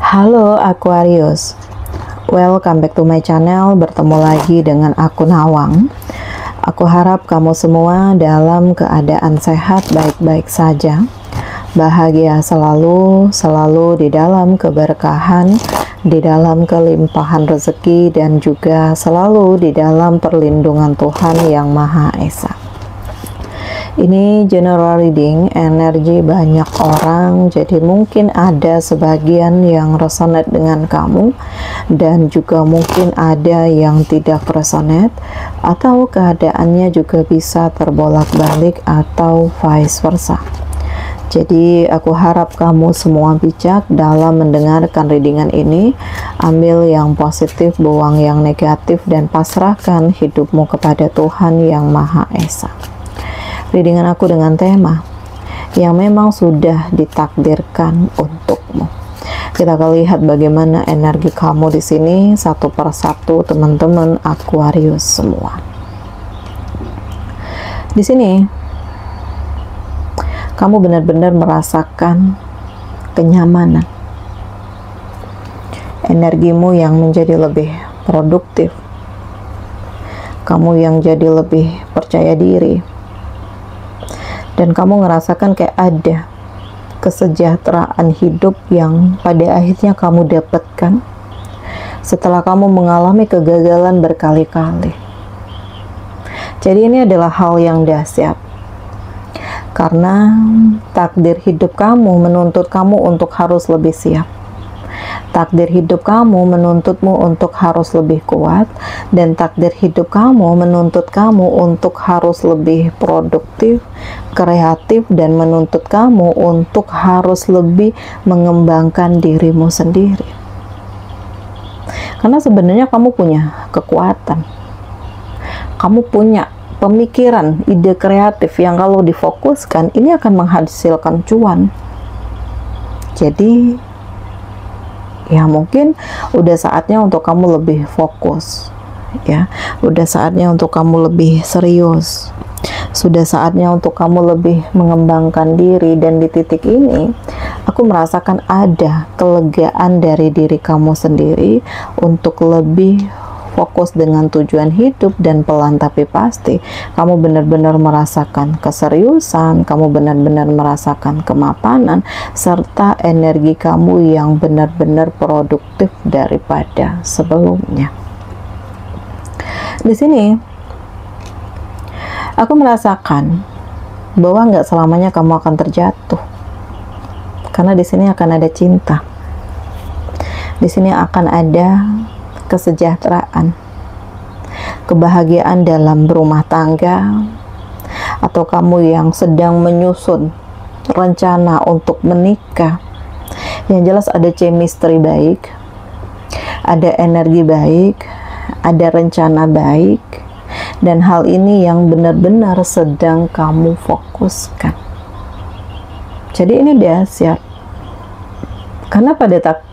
Halo Aquarius, welcome back to my channel. Bertemu lagi dengan aku Nawang. Aku harap kamu semua dalam keadaan sehat, baik-baik saja, bahagia selalu, selalu di dalam keberkahan, di dalam kelimpahan rezeki, dan juga selalu di dalam perlindungan Tuhan Yang Maha Esa. Ini general reading, energi banyak orang, jadi mungkin ada sebagian yang resonate dengan kamu, dan juga mungkin ada yang tidak resonate, atau keadaannya juga bisa terbolak-balik atau vice versa. Jadi aku harap kamu semua bijak dalam mendengarkan readingan ini. Ambil yang positif, buang yang negatif, dan pasrahkan hidupmu kepada Tuhan Yang Maha Esa. Readingan aku dengan tema yang memang sudah ditakdirkan untukmu. Kita akan lihat bagaimana energi kamu di sini satu persatu, teman-teman Aquarius semua. Di sini kamu benar-benar merasakan kenyamanan. Energimu yang menjadi lebih produktif. Kamu yang jadi lebih percaya diri. Dan kamu ngerasakan kayak ada kesejahteraan hidup yang pada akhirnya kamu dapatkan setelah kamu mengalami kegagalan berkali-kali. Jadi ini adalah hal yang dahsyat, karena takdir hidup kamu menuntut kamu untuk harus lebih siap. Takdir hidup kamu menuntutmu untuk harus lebih kuat, dan takdir hidup kamu menuntut kamu untuk harus lebih produktif, kreatif, dan menuntut kamu untuk harus lebih mengembangkan dirimu sendiri. Karena sebenarnya kamu punya kekuatan, kamu punya pemikiran, ide kreatif yang kalau difokuskan ini akan menghasilkan cuan. Jadi ya mungkin udah saatnya untuk kamu lebih fokus, ya udah saatnya untuk kamu lebih serius, sudah saatnya untuk kamu lebih mengembangkan diri. Dan di titik ini aku merasakan ada kelegaan dari diri kamu sendiri untuk lebih fokus dengan tujuan hidup, dan pelan tapi pasti kamu benar-benar merasakan keseriusan, kamu benar-benar merasakan kemapanan, serta energi kamu yang benar-benar produktif daripada sebelumnya. Di sini aku merasakan bahwa nggak selamanya kamu akan terjatuh, karena di sini akan ada cinta, di sini akan ada kesejahteraan, kebahagiaan dalam berumah tangga, atau kamu yang sedang menyusun rencana untuk menikah. Yang jelas ada chemistry baik, ada energi baik, ada rencana baik, dan hal ini yang benar-benar sedang kamu fokuskan. Jadi ini dahsyat, karena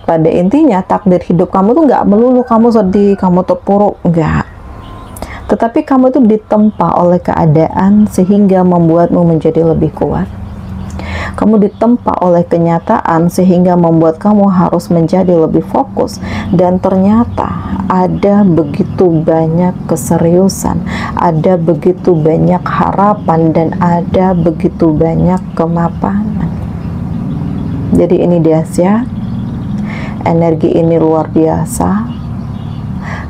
pada intinya takdir hidup kamu tuh nggak melulu kamu sedih, kamu terpuruk, enggak. Tetapi kamu itu ditempa oleh keadaan sehingga membuatmu menjadi lebih kuat. Kamu ditempa oleh kenyataan sehingga membuat kamu harus menjadi lebih fokus. Dan ternyata ada begitu banyak keseriusan, ada begitu banyak harapan, dan ada begitu banyak kemapanan. Jadi ini dahsyat, energi ini luar biasa.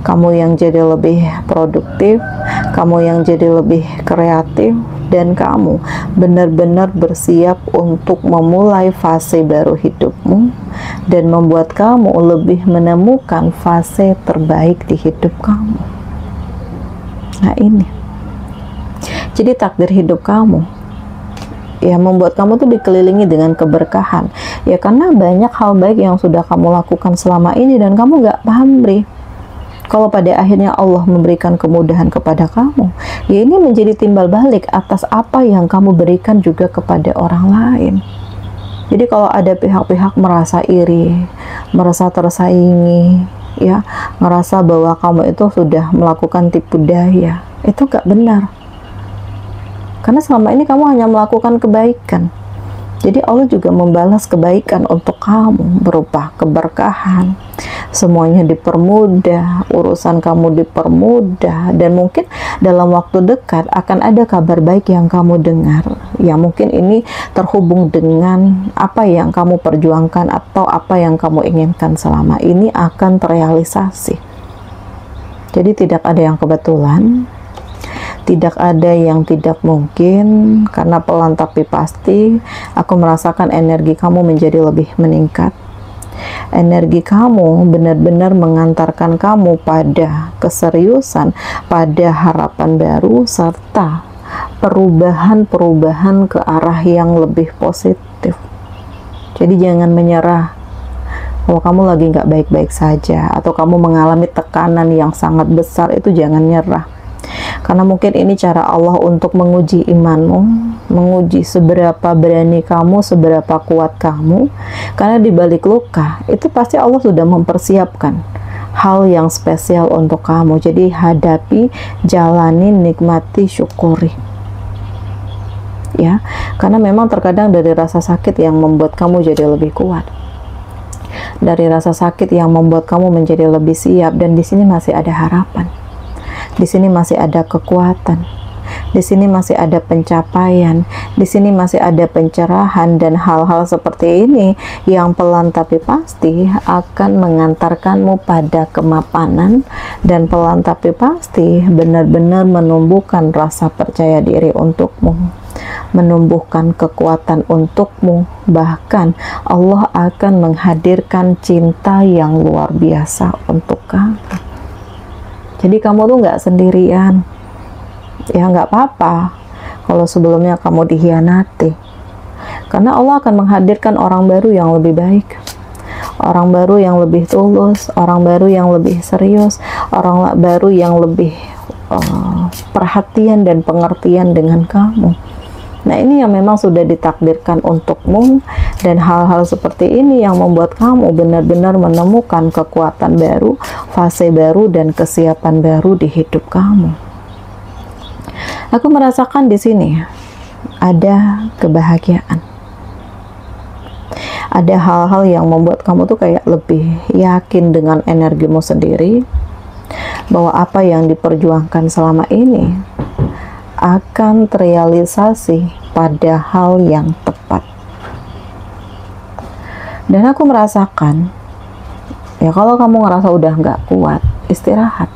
Kamu yang jadi lebih produktif, kamu yang jadi lebih kreatif, dan kamu benar-benar bersiap untuk memulai fase baru hidupmu, dan membuat kamu lebih menemukan fase terbaik di hidup kamu. Nah ini, jadi takdir hidup kamu ya membuat kamu tuh dikelilingi dengan keberkahan, ya karena banyak hal baik yang sudah kamu lakukan selama ini dan kamu nggak pamrih. Kalau pada akhirnya Allah memberikan kemudahan kepada kamu, ya ini menjadi timbal balik atas apa yang kamu berikan juga kepada orang lain. Jadi kalau ada pihak-pihak merasa iri, merasa tersaingi, ya ngerasa bahwa kamu itu sudah melakukan tipu daya, itu nggak benar. Karena selama ini kamu hanya melakukan kebaikan. Jadi Allah juga membalas kebaikan untuk kamu berupa keberkahan, semuanya dipermudah, urusan kamu dipermudah, dan mungkin dalam waktu dekat akan ada kabar baik yang kamu dengar, ya mungkin ini terhubung dengan apa yang kamu perjuangkan atau apa yang kamu inginkan selama ini akan terrealisasi. Jadi tidak ada yang kebetulan, tidak ada yang tidak mungkin, karena pelan tapi pasti. Aku merasakan energi kamu menjadi lebih meningkat. Energi kamu benar-benar mengantarkan kamu pada keseriusan, pada harapan baru, serta perubahan-perubahan ke arah yang lebih positif. Jadi jangan menyerah kalau kamu lagi nggak baik-baik saja, atau kamu mengalami tekanan yang sangat besar, itu jangan nyerah. Karena mungkin ini cara Allah untuk menguji imanmu, menguji seberapa berani kamu, seberapa kuat kamu. Karena di balik luka, itu pasti Allah sudah mempersiapkan hal yang spesial untuk kamu. Jadi hadapi, jalani, nikmati, syukuri. Ya, karena memang terkadang dari rasa sakit yang membuat kamu jadi lebih kuat. Dari rasa sakit yang membuat kamu menjadi lebih siap, dan di sini masih ada harapan. Di sini masih ada kekuatan, di sini masih ada pencapaian, di sini masih ada pencerahan, dan hal-hal seperti ini yang pelan tapi pasti akan mengantarkanmu pada kemapanan, dan pelan tapi pasti benar-benar menumbuhkan rasa percaya diri untukmu, menumbuhkan kekuatan untukmu. Bahkan Allah akan menghadirkan cinta yang luar biasa untuk kamu. Jadi kamu tuh nggak sendirian. Ya nggak apa-apa kalau sebelumnya kamu dikhianati. Karena Allah akan menghadirkan orang baru yang lebih baik. Orang baru yang lebih tulus, orang baru yang lebih serius, orang baru yang lebih perhatian dan pengertian dengan kamu. Nah, ini yang memang sudah ditakdirkan untukmu, dan hal-hal seperti ini yang membuat kamu benar-benar menemukan kekuatan baru, fase baru, dan kesiapan baru di hidup kamu. Aku merasakan di sini ada kebahagiaan. Ada hal-hal yang membuat kamu tuh kayak lebih yakin dengan energimu sendiri, bahwa apa yang diperjuangkan selama ini akan terrealisasi pada hal yang tepat. Dan aku merasakan, ya kalau kamu ngerasa udah nggak kuat, istirahat.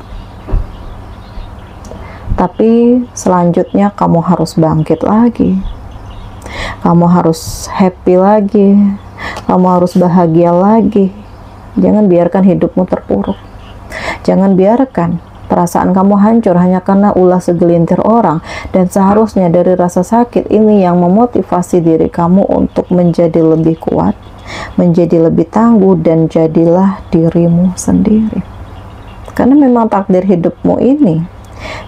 Tapi selanjutnya kamu harus bangkit lagi. Kamu harus happy lagi. Kamu harus bahagia lagi. Jangan biarkan hidupmu terpuruk. Jangan biarkan perasaan kamu hancur hanya karena ulah segelintir orang, dan seharusnya dari rasa sakit ini yang memotivasi diri kamu untuk menjadi lebih kuat, menjadi lebih tangguh, dan jadilah dirimu sendiri. Karena memang takdir hidupmu ini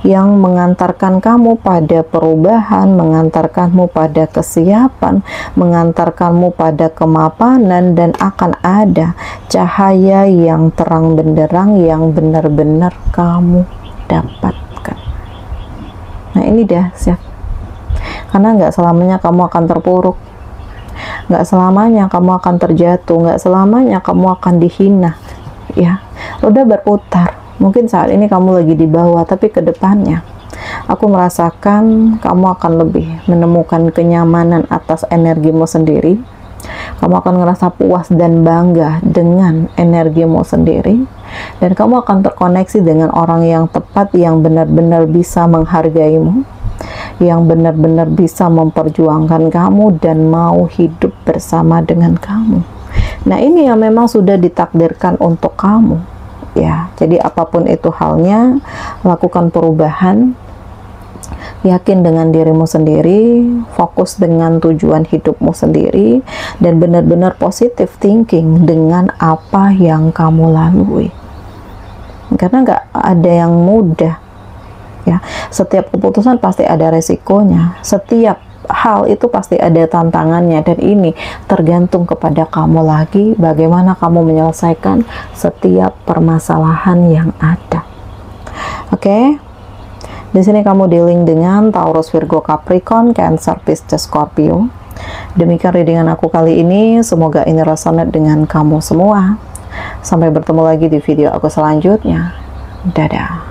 yang mengantarkan kamu pada perubahan, mengantarkanmu pada kesiapan, mengantarkanmu pada kemapanan, dan akan ada cahaya yang terang benderang yang benar-benar kamu dapatkan. Nah, ini dahsyat. Karena nggak selamanya kamu akan terpuruk, nggak selamanya kamu akan terjatuh, nggak selamanya kamu akan dihina. Ya, roda berputar. Mungkin saat ini kamu lagi di bawah, tapi ke depannya aku merasakan kamu akan lebih menemukan kenyamanan atas energimu sendiri. Kamu akan ngerasa puas dan bangga dengan energimu sendiri, dan kamu akan terkoneksi dengan orang yang tepat, yang benar-benar bisa menghargaimu, yang benar-benar bisa memperjuangkan kamu dan mau hidup bersama dengan kamu. Nah, ini yang memang sudah ditakdirkan untuk kamu. Ya, jadi apapun itu halnya, lakukan perubahan, yakin dengan dirimu sendiri, fokus dengan tujuan hidupmu sendiri, dan benar-benar positive thinking dengan apa yang kamu lalui. Karena nggak ada yang mudah. Ya, setiap keputusan pasti ada resikonya. Setiap hal itu pasti ada tantangannya, dan ini tergantung kepada kamu lagi bagaimana kamu menyelesaikan setiap permasalahan yang ada. Oke. Di sini kamu dealing dengan Taurus, Virgo, Capricorn, Cancer, Pisces, Scorpio. Demikian readingan aku kali ini, semoga ini resonate dengan kamu semua. Sampai bertemu lagi di video aku selanjutnya. Dadah.